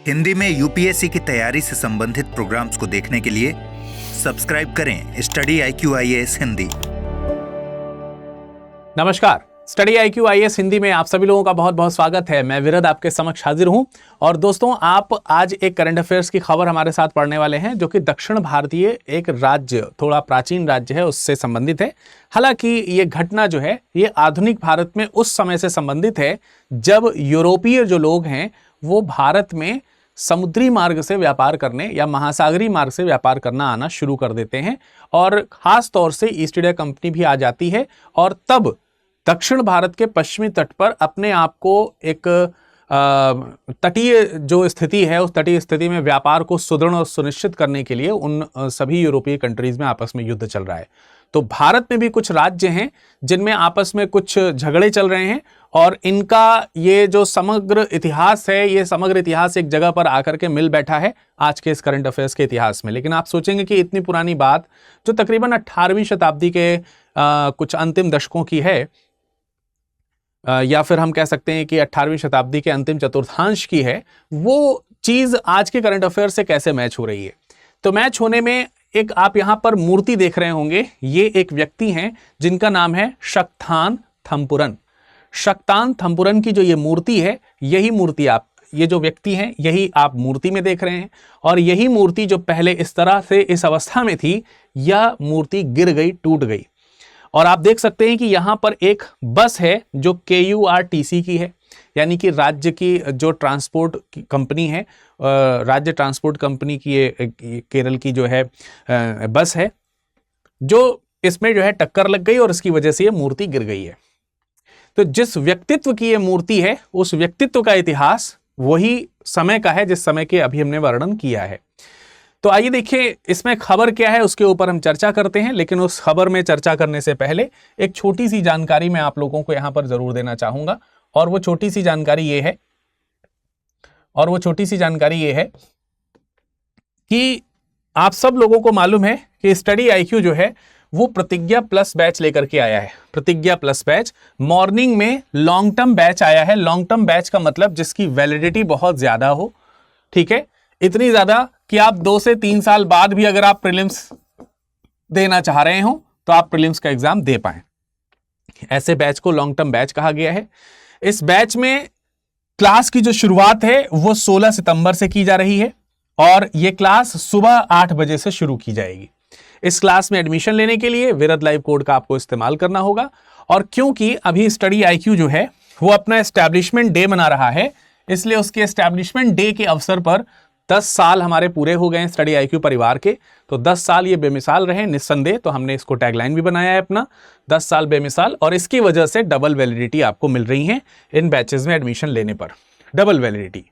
हिंदी में यूपीएससी की तैयारी से संबंधित प्रोग्राम्स को देखने के लिए सब्सक्राइब करें स्टडी IQ IAS हिंदी। नमस्कार, स्टडी IQ IAS हिंदी में आप सभी लोगों का बहुत बहुत स्वागत है। मैं विरद आपके समक्ष हाजिर हूं और दोस्तों, आप आज एक करंट अफेयर्स की खबर हमारे साथ पढ़ने वाले हैं जो कि दक्षिण भारतीय एक राज्य, थोड़ा प्राचीन राज्य है, उससे संबंधित है। हालांकि ये घटना जो है ये आधुनिक भारत में उस समय से संबंधित है जब यूरोपीय जो लोग हैं वो भारत में समुद्री मार्ग से व्यापार करने या महासागरीय मार्ग से व्यापार करना आना शुरू कर देते हैं और खास तौर से ईस्ट इंडिया कंपनी भी आ जाती है और तब दक्षिण भारत के पश्चिमी तट पर अपने आप को एक तटीय जो स्थिति है उस तटीय स्थिति में व्यापार को सुदृढ़ और सुनिश्चित करने के लिए उन सभी यूरोपीय कंट्रीज में आपस में युद्ध चल रहा है। तो भारत में भी कुछ राज्य हैं जिनमें आपस में कुछ झगड़े चल रहे हैं और इनका ये जो समग्र इतिहास है, ये समग्र इतिहास एक जगह पर आकर के मिल बैठा है आज के इस करंट अफेयर्स के इतिहास में। लेकिन आप सोचेंगे कि इतनी पुरानी बात जो तकरीबन 18वीं शताब्दी के कुछ अंतिम दशकों की है, या फिर हम कह सकते हैं कि 18वीं शताब्दी के अंतिम चतुर्थांश की है, वो चीज आज के करंट अफेयर से कैसे मैच हो रही है। तो मैच होने में एक आप यहां पर मूर्ति देख रहे होंगे, ये एक व्यक्ति हैं जिनका नाम है शक्तान थम्पुरन। शक्तान थम्पुरन की जो ये मूर्ति है, यही मूर्ति आप, ये जो व्यक्ति हैं यही आप मूर्ति में देख रहे हैं और यही मूर्ति जो पहले इस तरह से इस अवस्था में थी, यह मूर्ति गिर गई, टूट गई। और आप देख सकते हैं कि यहां पर एक बस है जो KURTC की है, यानी कि राज्य की जो ट्रांसपोर्ट कंपनी है, राज्य ट्रांसपोर्ट कंपनी की ये केरल की जो है बस है, जो इसमें जो है टक्कर लग गई और इसकी वजह से ये मूर्ति गिर गई है। तो जिस व्यक्तित्व की ये मूर्ति है, उस व्यक्तित्व का इतिहास वही समय का है जिस समय के अभी हमने वर्णन किया है। तो आइए देखिए इसमें खबर क्या है, उसके ऊपर हम चर्चा करते हैं। लेकिन उस खबर में चर्चा करने से पहले एक छोटी सी जानकारी मैं आप लोगों को यहां पर जरूर देना चाहूंगा और वो छोटी सी जानकारी ये है कि आप सब लोगों को मालूम है कि स्टडी IQ जो है वो प्रतिज्ञा प्लस बैच लेकर के आया है। प्रतिज्ञा प्लस बैच मॉर्निंग में लॉन्ग टर्म बैच आया है। लॉन्ग टर्म बैच का मतलब जिसकी वैलिडिटी बहुत ज्यादा हो, ठीक है, इतनी ज्यादा कि आप 2 से 3 साल बाद भी अगर आप प्रीलिम्स देना चाह रहे हो तो आप प्रीलिम्स का एग्जाम दे पाएं। ऐसे बैच को लॉन्ग टर्म बैच कहा गया है। इस बैच में क्लास की जो शुरुआत है वो 16 सितंबर से की जा रही है और ये क्लास सुबह 8 बजे से शुरू की जाएगी। इस क्लास में एडमिशन लेने के लिए विरद लाइव कोड का आपको इस्तेमाल करना होगा और क्योंकि अभी स्टडी IQ जो है वो अपना एस्टैब्लिशमेंट डे मना रहा है, इसलिए उसके एस्टैब्लिशमेंट डे के अवसर पर 10 साल हमारे पूरे हो गए हैं स्टडी IQ परिवार के। तो 10 साल ये बेमिसाल रहे निस्संदेह, तो हमने इसको टैगलाइन भी बनाया है अपना, 10 साल बेमिसाल, और इसकी वजह से डबल वैलिडिटी आपको मिल रही है इन बैचेस में एडमिशन लेने पर, डबल वैलिडिटी।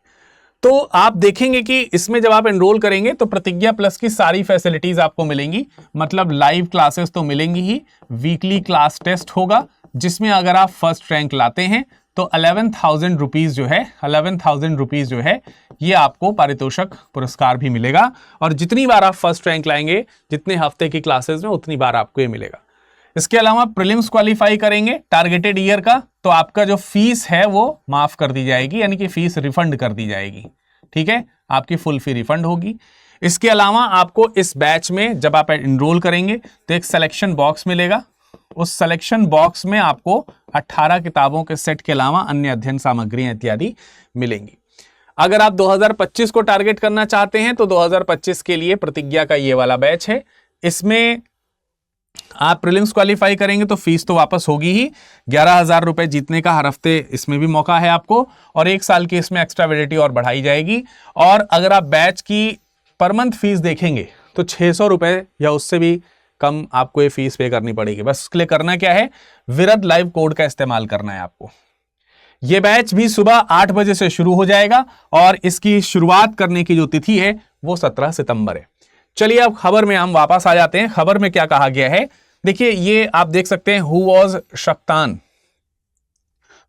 तो आप देखेंगे कि इसमें जब आप एनरोल करेंगे तो प्रतिज्ञा प्लस की सारी फैसिलिटीज आपको मिलेंगी। मतलब लाइव क्लासेस तो मिलेंगी ही, वीकली क्लास टेस्ट होगा जिसमें अगर आप फर्स्ट रैंक लाते हैं तो 11,000 रुपीज जो है, 11,000 रुपीज जो है ये आपको पारितोषिक पुरस्कार भी मिलेगा। और जितनी बार आप फर्स्ट रैंक लाएंगे, जितने हफ्ते की क्लासेस में, उतनी बार आपको ये मिलेगा। इसके अलावा प्रीलिम्स क्वालिफाई करेंगे टारगेटेड ईयर का, तो आपका जो फीस है वो माफ कर दी जाएगी, यानी कि फीस रिफंड कर दी जाएगी, ठीक है, आपकी फुल फी रिफंड होगी। इसके अलावा आपको इस बैच में जब आप एनरोल करेंगे तो एक सिलेक्शन बॉक्स मिलेगा। उस सिलेक्शन बॉक्स में आपको 18 किताबों के सेट के अलावा अन्य अध्ययन सामग्रियां इत्यादि मिलेंगी। अगर आप 2025 को टारगेट करना चाहते हैं तो 2025 के लिए प्रतिज्ञा का ये वाला बैच है। इसमें आप प्रीलिम्स क्वालिफाई करेंगे तो फीस तो वापस होगी ही, 11,000 रुपए जीतने का हर हफ्ते इसमें भी मौका है आपको, और 1 साल की इसमें एक्स्ट्रा वैलिडिटी और बढ़ाई जाएगी। और अगर आप बैच की पर मंथ फीस देखेंगे तो 600 रुपए या उससे भी कम आपको ये फीस पे करनी पड़ेगी। बस उसके लिए करना क्या है, विरद लाइव कोड का इस्तेमाल करना है आपको। ये बैच भी सुबह 8 बजे से शुरू हो जाएगा और इसकी शुरुआत करने की जो तिथि है वो 17 सितंबर है। चलिए अब खबर में हम वापस आ जाते हैं। खबर में क्या कहा गया है, देखिए ये आप देख सकते हैं, हु वॉज शक्तान।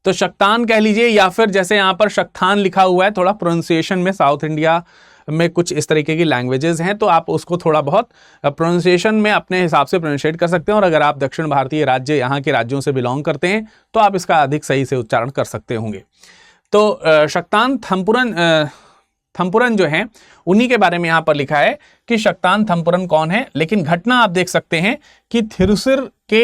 तो शक्तान कह लीजिए या फिर जैसे यहां पर शक्तान लिखा हुआ है, थोड़ा प्रोनाउंसिएशन में साउथ इंडिया में कुछ इस तरीके की लैंग्वेजेस हैं, तो आप उसको थोड़ा बहुत प्रोनाउंसिएशन में अपने हिसाब से प्रोनाउंशिएट कर सकते हैं। और अगर आप दक्षिण भारतीय राज्य, यहाँ के राज्यों से बिलोंग करते हैं, तो आप इसका अधिक सही से उच्चारण कर सकते होंगे। तो शक्तान थम्पुरन थंपुरन जो हैं उन्हीं के बारे में यहां पर लिखा है कि शक्तान थंपुरन कौन है। लेकिन घटना आप देख सकते हैं कि थिरुसिर के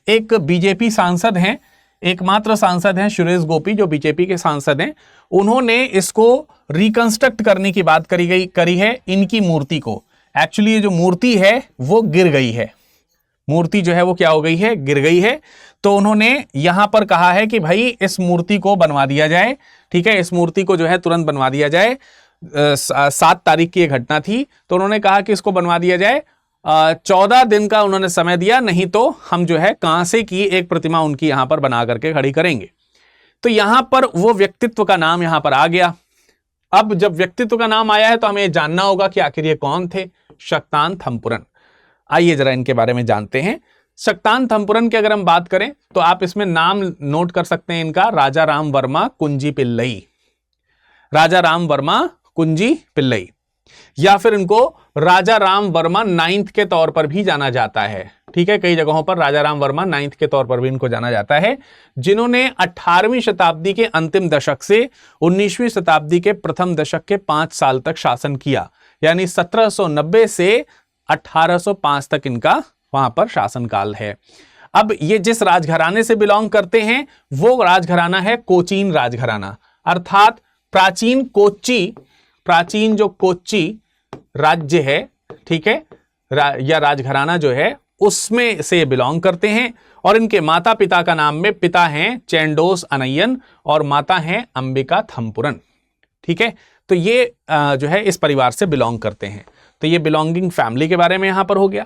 एक बीजेपी सांसद हैं, एकमात्र सांसद हैं सुरेश गोपी जो बीजेपी के सांसद हैं, उन्होंने इसको रिकंस्ट्रक्ट करने की बात करी है इनकी मूर्ति को। एक्चुअली ये जो मूर्ति है वो गिर गई है, मूर्ति जो है वो क्या हो गई है, गिर गई है। तो उन्होंने यहां पर कहा है कि भाई इस मूर्ति को बनवा दिया जाए, ठीक है, इस मूर्ति को जो है तुरंत बनवा दिया जाए। 7 तारीख की ये घटना थी, तो उन्होंने कहा कि इसको बनवा दिया जाए। 14 दिन का उन्होंने समय दिया, नहीं तो हम जो है कांसे की एक प्रतिमा उनकी यहां पर बना करके खड़ी करेंगे। तो यहां पर वो व्यक्तित्व का नाम यहां पर आ गया। अब जब व्यक्तित्व का नाम आया है तो हमें ये जानना होगा कि आखिर ये कौन थे, शक्तान थंपुरन। आइए जरा इनके बारे में जानते हैं। शक्तान थंपुरन की अगर हम बात करें तो आप इसमें नाम नोट कर सकते हैं इनका, राजा राम वर्मा कुंजी पिल्लई, राजा राम वर्मा कुंजी पिल्लई, या फिर इनको राजा राम वर्मा 9th के तौर पर भी जाना जाता है, ठीक है, कई जगहों पर राजा राम वर्मा 9th के तौर पर भी इनको जाना जाता है, जिन्होंने 18वीं शताब्दी के अंतिम दशक से 19वीं शताब्दी के प्रथम दशक के 5 साल तक शासन किया। यानी 1790 से 1805 तक इनका वहां पर शासनकाल है। अब ये जिस राजघराने से बिलोंग करते हैं वो राजघराना है कोचीन राजघराना, अर्थात प्राचीन कोच्चि, प्राचीन जो कोच्चि राज्य है, ठीक है, या राजघराना जो है उसमें से बिलोंग करते हैं। और इनके माता पिता का नाम में, पिता हैं चैंडोस अनयन और माता हैं अंबिका थंपुरन, ठीक है। तो ये जो है इस परिवार से बिलोंग करते हैं। तो ये बिलोंगिंग फैमिली के बारे में यहां पर हो गया।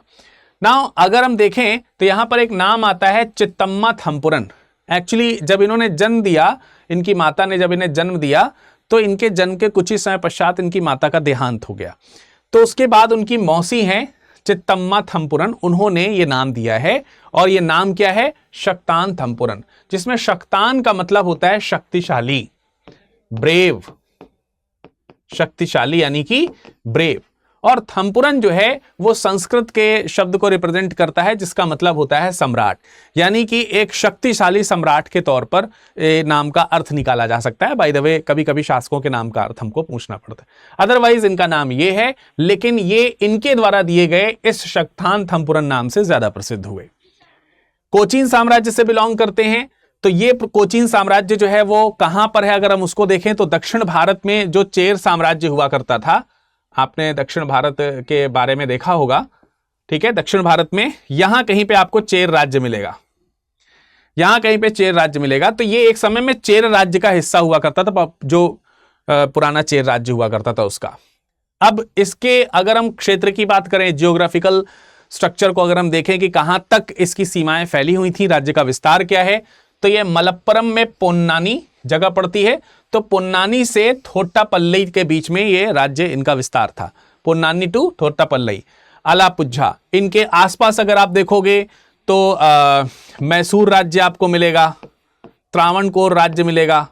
नाउ अगर हम देखें तो यहां पर एक नाम आता है चित्तम्मा थंपुरन। एक्चुअली जब इन्होंने जन्म दिया, इनकी माता ने जब इन्हें जन्म दिया तो इनके जन्म के कुछ ही समय पश्चात इनकी माता का देहांत हो गया। तो उसके बाद उनकी मौसी हैं चित्तम्मा थंपुरन, उन्होंने ये नाम दिया है। और ये नाम क्या है, शक्तान थंपुरन, जिसमें शक्तान का मतलब होता है शक्तिशाली, ब्रेव, शक्तिशाली यानी कि ब्रेव। और थंपुरन जो है वो संस्कृत के शब्द को रिप्रेजेंट करता है जिसका मतलब होता है सम्राट, यानी कि एक शक्तिशाली सम्राट के तौर पर नाम का अर्थ निकाला जा सकता है। बाय द वे कभी कभी शासकों के नाम का अर्थ हमको पूछना पड़ता है, अदरवाइज इनका नाम ये है, लेकिन ये इनके द्वारा दिए गए इस शक्तान थंपुरन नाम से ज्यादा प्रसिद्ध हुए। कोचीन साम्राज्य से बिलोंग करते हैं। तो ये कोचीन साम्राज्य जो है वो कहां पर है, अगर हम उसको देखें तो दक्षिण भारत में जो चेर साम्राज्य हुआ करता था, आपने दक्षिण भारत के बारे में देखा होगा, ठीक है, दक्षिण भारत में यहां कहीं पे आपको चेर राज्य मिलेगा, यहां कहीं पे चेर राज्य मिलेगा। तो ये एक समय में चेर राज्य का हिस्सा हुआ करता था, जो पुराना चेर राज्य हुआ करता था उसका। अब इसके अगर हम क्षेत्र की बात करें, जियोग्राफिकल स्ट्रक्चर को अगर हम देखें कि कहां तक इसकी सीमाएं फैली हुई थी, राज्य का विस्तार क्या है, तो ये मलप्पुरम में पोन्नानी जगह पड़ती है। तो पोन्नानी से थोट्टापल्लई के बीच में ये राज्य इनका विस्तार था, पोन्नानी टू थोट्टापल्लई। अलापुझा, इनके आसपास अगर आप देखोगे तो मैसूर राज्य आपको मिलेगा, त्रावणकोर राज्य मिलेगा,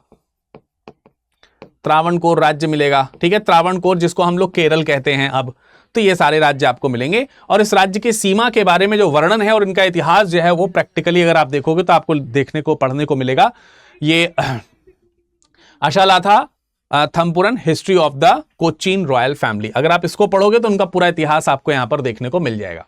त्रावणकोर राज्य मिलेगा, ठीक है, त्रावणकोर जिसको हम लोग केरल कहते हैं अब। तो ये सारे राज्य आपको मिलेंगे। और इस राज्य की सीमा के बारे में जो वर्णन है और इनका इतिहास जो है वो प्रैक्टिकली अगर आप देखोगे तो आपको देखने को, पढ़ने को मिलेगा। ये Ashalatha Thampuran history of the Cochin royal family, अगर आप इसको पढ़ोगे तो उनका पूरा इतिहास आपको यहां पर देखने को मिल जाएगा।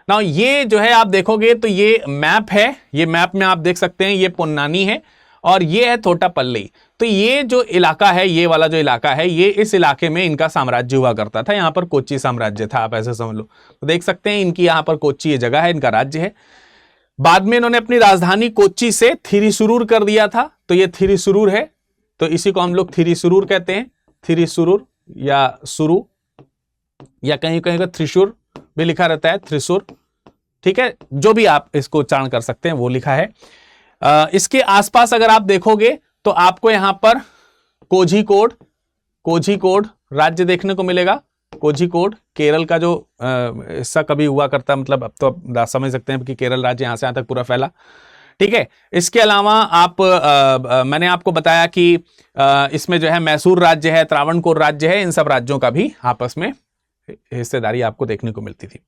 नाउ ये जो है आप देखोगे तो ये मैप है, ये मैप में आप देख सकते हैं ये पोन्नानी है और ये है थोट्टापल्लई। तो ये जो इलाका है, ये वाला जो इलाका है, ये इस इलाके में इनका साम्राज्य हुआ करता था। यहां पर कोच्चि साम्राज्य था, आप ऐसे समझ लो। तो देख सकते हैं इनकी यहां पर कोच्चि ये जगह है, इनका राज्य है। बाद में इन्होंने अपनी राजधानी कोच्चि से थिरिसुरूर कर दिया था, तो ये थिरिसुरूर है। तो इसी को हम लोग थिरिसुरूर कहते हैं, थिरिसुरूर या सुरु, या कहीं कहीं का त्रिशूर भी लिखा रहता है, त्रिशूर, ठीक है, जो भी आप इसको उच्चारण कर सकते हैं वो लिखा है। इसके आसपास अगर आप देखोगे तो आपको यहां पर कोझिकोड राज्य देखने को मिलेगा। कोझिकोड केरल का जो हिस्सा कभी हुआ करता, मतलब अब तो आप समझ सकते हैं कि केरल राज्य यहां से यहां तक पूरा फैला, ठीक है। इसके अलावा आप मैंने आपको बताया कि इसमें जो है मैसूर राज्य है, त्रावणकोर राज्य है, इन सब राज्यों का भी आपस में हिस्सेदारी आपको देखने को मिलती थी।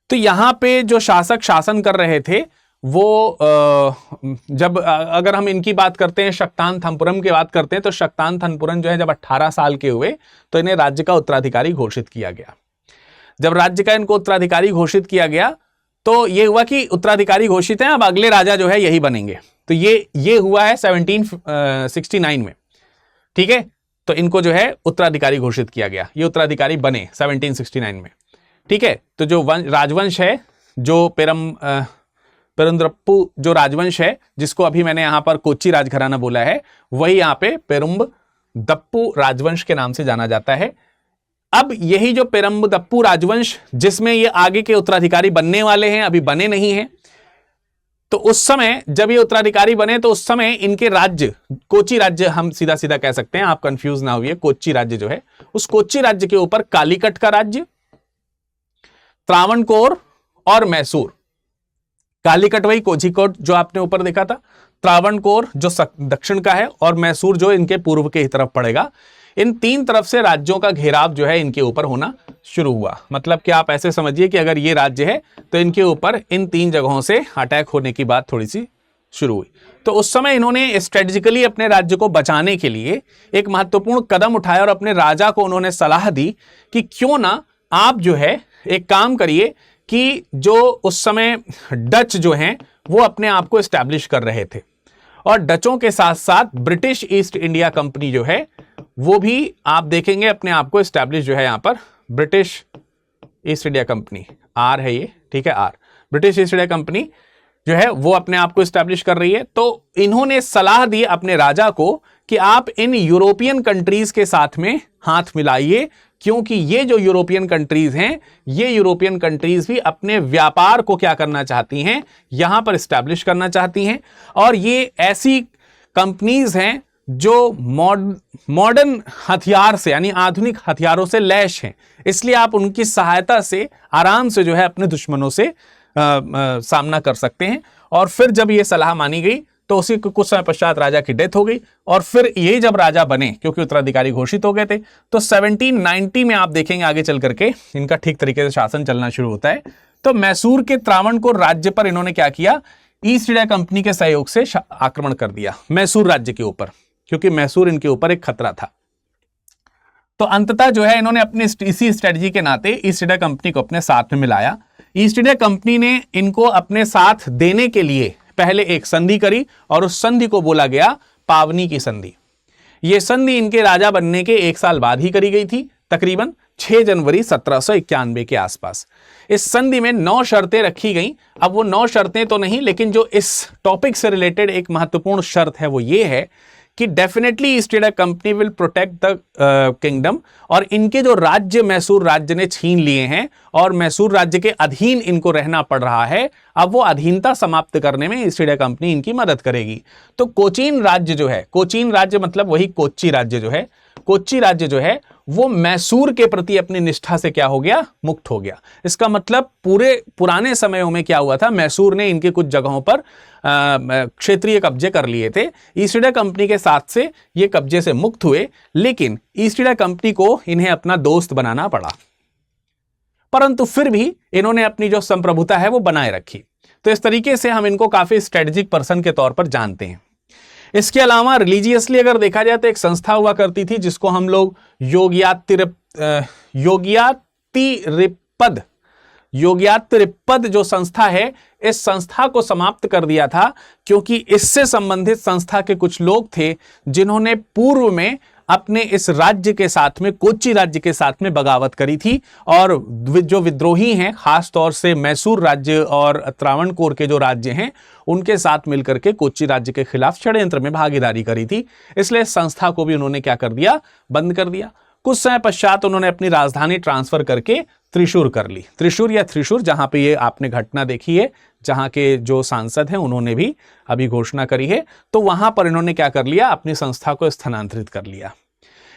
तो यहां पे जो शासक शासन कर रहे थे वो जब अगर हम इनकी बात करते हैं, शक्तानथपुरम की बात करते हैं, तो शक्तानथपुरम जो है जब 18 साल के हुए तो इन्हें राज्य का उत्तराधिकारी घोषित किया गया। जब राज्य का इनको उत्तराधिकारी घोषित किया गया तो ये हुआ कि उत्तराधिकारी घोषित हैं, अब अगले राजा जो है यही बनेंगे। तो ये हुआ है 1769 में, ठीक है। तो इनको जो है उत्तराधिकारी घोषित किया गया, ये उत्तराधिकारी बने 1769 में, ठीक है। तो जो राजवंश है, जो पेरुंद्रप्पु जो राजवंश है, जिसको अभी मैंने यहां पर कोच्चि राजघराना बोला है, वही यहां पे पेरुंबदप्पु राजवंश के नाम से जाना जाता है। अब यही जो पेरुंबदप्पु राजवंश, जिसमें ये आगे के उत्तराधिकारी बनने वाले हैं, अभी बने नहीं हैं, तो उस समय जब ये उत्तराधिकारी बने तो उस समय इनके राज्य, कोच्चि राज्य हम सीधा सीधा कह सकते हैं, आप कंफ्यूज ना हुई, कोच्चि राज्य जो है, उस कोच्चि राज्य के ऊपर कालीकट का राज्य, त्रावणकोर और मैसूर। कालीकट वही कोझिकोड जो आपने ऊपर देखा था, त्रावणकोर जो दक्षिण का है, और मैसूर जो इनके पूर्व के तरफ पड़ेगा। इन 3 तरफ से राज्यों का घेराव जो है इनके ऊपर होना शुरू हुआ। मतलब कि आप ऐसे समझिए कि अगर ये राज्य है तो इनके ऊपर इन 3 जगहों से अटैक होने की बात थोड़ी सी शुरू हुई। तो उस समय इन्होंने स्ट्रेटेजिकली अपने राज्य को बचाने के लिए एक महत्वपूर्ण कदम उठाया और अपने राजा को उन्होंने सलाह दी कि क्यों ना आप जो है एक काम करिए कि जो उस समय डच जो हैं वो अपने आप को एस्टैब्लिश कर रहे थे, और डचों के साथ साथ ब्रिटिश ईस्ट इंडिया कंपनी जो है वो भी आप देखेंगे अपने आप को एस्टैब्लिश जो है यहां पर, ब्रिटिश ईस्ट इंडिया कंपनी, आर है ये, ठीक है, आर, ब्रिटिश ईस्ट इंडिया कंपनी जो है वो अपने आप को एस्टैब्लिश कर रही है। तो इन्होंने सलाह दी अपने राजा को कि आप इन यूरोपियन कंट्रीज के साथ में हाथ मिलाइए, क्योंकि ये जो यूरोपियन कंट्रीज हैं, ये यूरोपियन कंट्रीज भी अपने व्यापार को क्या करना चाहती हैं, यहां पर एस्टैब्लिश करना चाहती हैं, और ये ऐसी कंपनीज हैं जो मॉडर्न हथियार से, यानी आधुनिक हथियारों से लैस हैं। इसलिए आप उनकी सहायता से आराम से जो है अपने दुश्मनों से सामना कर सकते हैं। और फिर जब ये सलाह मानी गई तो उसी कुछ समय पश्चात राजा की डेथ हो गई, और फिर ये जब राजा बने, क्योंकि उत्तराधिकारी घोषित हो गए थे, तो 1790 में आप देखेंगे आगे चल करके इनका ठीक तरीके से शासन चलना शुरू होता है। तो मैसूर के त्रावणकोर राज्य पर इन्होंने क्या किया, ईस्ट इंडिया कंपनी के सहयोग से आक्रमण कर दिया मैसूर राज्य के ऊपर, क्योंकि मैसूर इनके ऊपर एक खतरा था। तो अंततः जो है इन्होंने अपनी इसी स्ट्रेटजी के नाते ईस्ट इंडिया कंपनी को अपने साथ में मिलाया। ईस्ट इंडिया कंपनी ने इनको अपने साथ देने के लिए पहले एक संधि करी, और उस संधि को बोला गया पावनी की संधि। यह संधि इनके राजा बनने के 1 साल बाद ही करी गई थी, तकरीबन 6 जनवरी 1791 के आसपास। इस संधि में 9 शर्तें रखी गई। अब वो 9 शर्तें तो नहीं, लेकिन जो इस टॉपिक से रिलेटेड एक महत्वपूर्ण शर्त है वो ये है कि definitely east India company will protect the kingdom, और इनके जो राज्य मैसूर राज्य ने छीन लिए हैं और मैसूर राज्य के अधीन इनको रहना पड़ रहा है, अब वो अधीनता समाप्त करने में ईस्ट इंडिया कंपनी इनकी मदद करेगी। तो कोचीन राज्य जो है, कोचीन राज्य मतलब वही कोच्चि राज्य जो है, कोच्चि राज्य जो है वो मैसूर के प्रति अपनी निष्ठा से क्या हो गया, मुक्त हो गया। इसका मतलब पूरे पुराने समयों में क्या हुआ था, मैसूर ने इनके कुछ जगहों पर क्षेत्रीय कब्जे कर लिए थे। ईस्ट इंडिया कंपनी के साथ से ये कब्जे से मुक्त हुए, लेकिन ईस्ट इंडिया कंपनी को इन्हें अपना दोस्त बनाना पड़ा, परंतु फिर भी इन्होंने अपनी जो संप्रभुता है वो बनाए रखी। तो इस तरीके से हम इनको काफी स्ट्रेटेजिक पर्सन के तौर पर जानते हैं। इसके अलावा रिलीजियसली अगर देखा जाए तो एक संस्था हुआ करती थी जिसको हम लोग योग्यातिरिपद जो संस्था है, इस संस्था को समाप्त कर दिया था, क्योंकि इससे संबंधित संस्था के कुछ लोग थे जिन्होंने पूर्व में अपने इस राज्य के साथ में, कोच्चि राज्य के साथ में बगावत करी थी, और जो विद्रोही हैं, खास तौर से मैसूर राज्य और त्रावणकोर के जो राज्य हैं, उनके साथ मिलकर के कोच्चि राज्य के खिलाफ षड्यंत्र में भागीदारी करी थी। इसलिए संस्था को भी उन्होंने क्या कर दिया, बंद कर दिया। कुछ समय पश्चात उन्होंने अपनी राजधानी ट्रांसफर करके त्रिशूर कर ली, त्रिशूर या थ्रिशूर, जहां पे ये आपने घटना देखी है, जहां के जो सांसद हैं उन्होंने भी अभी घोषणा करी है। तो वहां पर इन्होंने क्या कर लिया, अपनी संस्था को स्थानांतरित कर लिया।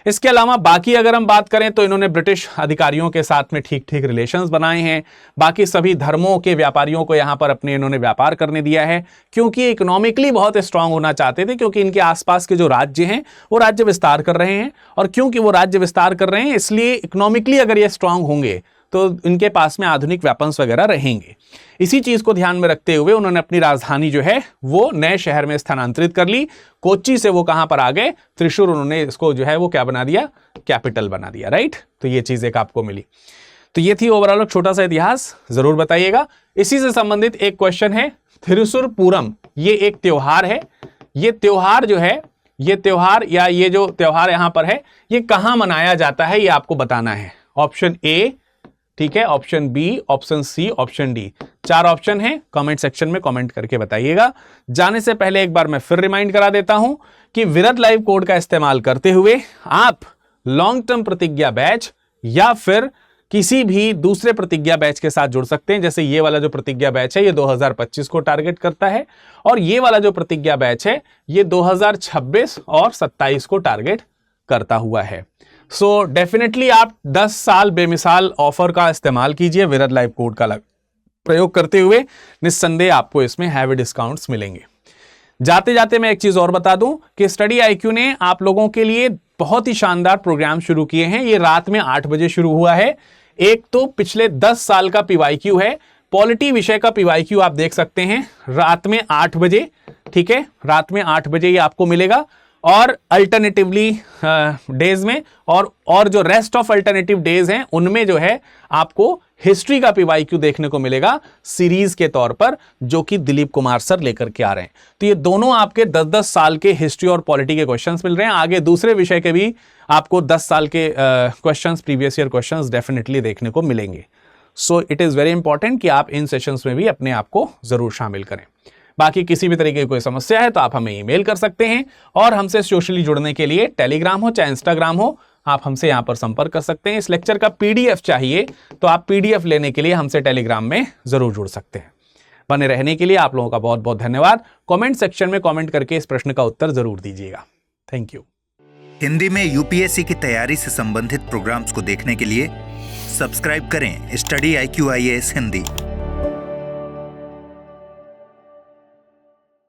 इसके अलावा बाकी अगर हम बात करें तो इन्होंने ब्रिटिश अधिकारियों के साथ में ठीक ठीक रिलेशंस बनाए हैं। बाकी सभी धर्मों के व्यापारियों को यहां पर अपने इन्होंने व्यापार करने दिया है, क्योंकि इकोनॉमिकली बहुत स्ट्रांग होना चाहते थे, क्योंकि इनके आसपास के जो राज्य हैं वो राज्य विस्तार कर रहे हैं, और क्योंकि वो राज्य विस्तार कर रहे हैं इसलिए इकोनॉमिकली अगर ये स्ट्रांग होंगे तो इनके पास में आधुनिक वेपन्स वगैरह रहेंगे। इसी चीज को ध्यान में रखते हुए उन्होंने अपनी राजधानी जो है वो नए शहर में स्थानांतरित कर ली। कोच्चि से वो कहां पर आ गए, त्रिशूर, उन्होंने इसको जो है वो क्या बना दिया, कैपिटल बना दिया, राइट। तो ये चीज एक आपको मिली। तो ये थी ओवरऑल छोटा सा इतिहास, जरूर बताइएगा। इसी से संबंधित एक क्वेश्चन है, थिरुसुर पूरम, ये एक त्योहार है। ये त्योहार जो है, ये त्योहार या ये जो त्योहार यहां पर है, ये कहां मनाया जाता है, ये आपको बताना है। ऑप्शन ए, ठीक है, option B, option C, option D, 4 option है। कमेंट सेक्शन में कमेंट करके बताइएगा। जाने से पहले एक बार मैं फिर रिमाइंड करा देता हूं कि विरत लाइव कोड का इस्तेमाल करते हुए आप लॉन्ग टर्म प्रतिज्ञा बैच या फिर किसी भी दूसरे प्रतिज्ञा बैच के साथ जुड़ सकते हैं। जैसे ये वाला जो प्रतिज्ञा बैच है ये 2025 को टारगेट करता है, और ये वाला जो प्रतिज्ञा बैच है ये 2026 और 27 को टारगेट करता हुआ है। सो डेफिनेटली आप 10 साल बेमिसाल ऑफर का इस्तेमाल कीजिए, विरत लाइव कोड का प्रयोग करते हुए निस्संदेह आपको इसमें हैवी डिस्काउंट्स मिलेंगे। जाते जाते मैं एक चीज और बता दूं कि स्टडी आईक्यू ने आप लोगों के लिए बहुत ही शानदार प्रोग्राम शुरू किए हैं। ये रात में 8 बजे शुरू हुआ है। एक तो पिछले 10 साल का पीवाईक्यू है, पॉलिटी विषय का पीवाईक्यू आप देख सकते हैं रात में 8 बजे, ठीक है, रात में 8 बजे ये आपको मिलेगा। और अल्टरनेटिवली डेज में और जो रेस्ट ऑफ अल्टरनेटिव डेज हैं उनमें जो है आपको हिस्ट्री का पीवाईक्यू देखने को मिलेगा सीरीज के तौर पर, जो कि दिलीप कुमार सर लेकर के आ रहे हैं। तो ये दोनों आपके 10-10 साल के हिस्ट्री और पॉलिटी के क्वेश्चंस मिल रहे हैं। आगे दूसरे विषय के भी आपको 10 साल के questions, previous year questions definitely देखने को मिलेंगे। So it is very important कि आप इन सेशंस में भी अपने आप को जरूर शामिल करें। बाकी किसी भी तरीके की कोई समस्या है तो आप हमें ईमेल कर सकते हैं, और हमसे सोशली जुड़ने के लिए टेलीग्राम हो चाहे इंस्टाग्राम हो, आप हमसे यहां पर संपर्क कर सकते हैं। इस लेक्चर का पीडीएफ चाहिए तो आप पीडीएफ लेने के लिए हमसे टेलीग्राम में जरूर जुड़ सकते हैं। बने रहने के लिए आप लोगों का बहुत बहुत धन्यवाद। कमेंट सेक्शन में कमेंट करके इस प्रश्न का उत्तर जरूर दीजिएगा। Thank you. हिंदी में यूपीएससी की तैयारी से संबंधित प्रोग्राम्स को देखने के लिए सब्सक्राइब करें स्टडी IQ IAS हिंदी।